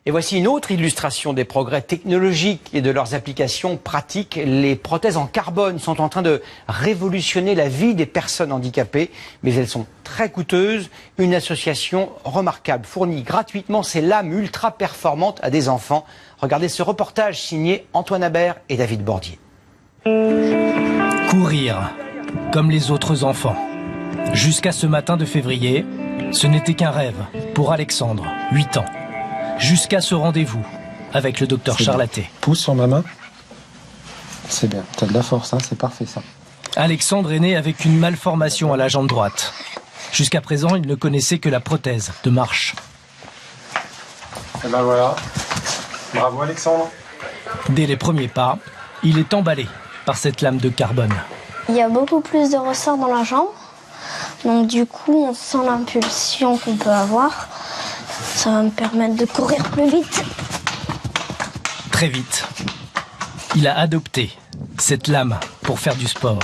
Et voici une autre illustration des progrès technologiques et de leurs applications pratiques. Les prothèses en carbone sont en train de révolutionner la vie des personnes handicapées, mais elles sont très coûteuses. Une association remarquable fournit gratuitement ces lames ultra performantes à des enfants. Regardez ce reportage signé Antoine Habert et David Bordier. Courir, comme les autres enfants. Jusqu'à ce matin de février, ce n'était qu'un rêve pour Alexandre, 8 ans. Jusqu'à ce rendez-vous avec le docteur Charlaté. Pousse sur ma main. C'est bien, t'as de la force, hein, c'est parfait ça. Alexandre est né avec une malformation à la jambe droite. Jusqu'à présent, il ne connaissait que la prothèse de marche. Et ben voilà. Bravo Alexandre. Dès les premiers pas, il est emballé par cette lame de carbone. Il y a beaucoup plus de ressorts dans la jambe. Donc du coup, on sent l'impulsion qu'on peut avoir. Ça va me permettre de courir plus vite. Très vite, il a adopté cette lame pour faire du sport.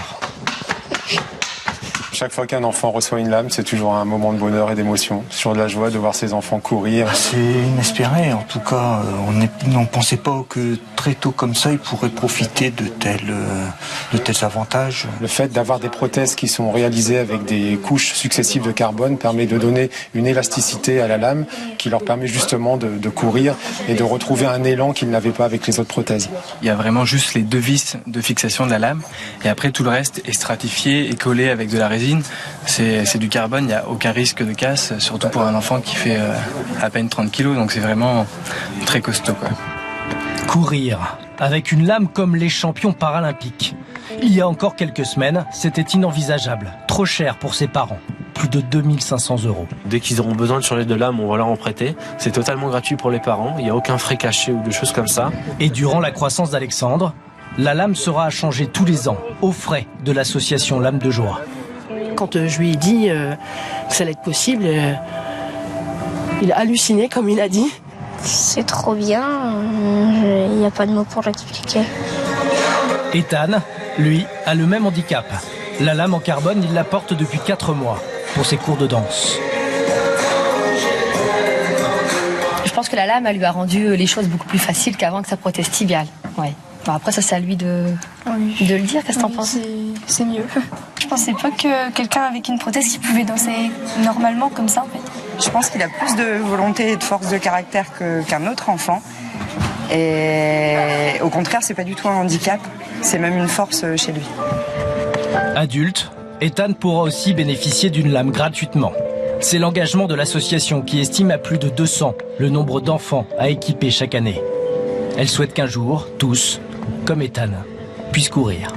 Chaque fois qu'un enfant reçoit une lame, c'est toujours un moment de bonheur et d'émotion. C'est toujours de la joie de voir ses enfants courir. C'est inespéré, en tout cas. On ne pensait pas que très tôt comme ça, ils pourraient profiter de tels avantages. Le fait d'avoir des prothèses qui sont réalisées avec des couches successives de carbone permet de donner une élasticité à la lame qui leur permet justement de courir et de retrouver un élan qu'ils n'avaient pas avec les autres prothèses. Il y a vraiment juste les 2 vis de fixation de la lame et après tout le reste est stratifié et collé avec de la résine. C'est du carbone, il n'y a aucun risque de casse, surtout pour un enfant qui fait à peine 30 kilos, donc c'est vraiment très costaud, quoi. Courir avec une lame comme les champions paralympiques. Il y a encore quelques semaines, c'était inenvisageable, trop cher pour ses parents. Plus de 2500 €. Dès qu'ils auront besoin de changer de lame, on va leur en prêter. C'est totalement gratuit pour les parents, il n'y a aucun frais caché ou de choses comme ça. Et durant la croissance d'Alexandre, la lame sera à changer tous les ans, aux frais de l'association Lame de Joie. Quand je lui ai dit que ça allait être possible, il a halluciné, comme il a dit. C'est trop bien, il n'y a pas de mots pour l'expliquer. Ethan, lui, a le même handicap. La lame en carbone, il la porte depuis 4 mois pour ses cours de danse. Je pense que la lame, elle lui a rendu les choses beaucoup plus faciles qu'avant avec sa prothèse tibiale. Ouais. Bon, après, ça, c'est à lui de le dire. Qu'est-ce que t'en penses ? C'est mieux. Je pensais pas que quelqu'un avec une prothèse qui pouvait danser normalement comme ça, en fait. Je pense qu'il a plus de volonté et de force de caractère qu'un autre enfant. Et au contraire, c'est pas du tout un handicap, c'est même une force chez lui. Adulte, Ethan pourra aussi bénéficier d'une lame gratuitement. C'est l'engagement de l'association qui estime à plus de 200 le nombre d'enfants à équiper chaque année. Elle souhaite qu'un jour, tous, comme Ethan, puissent courir.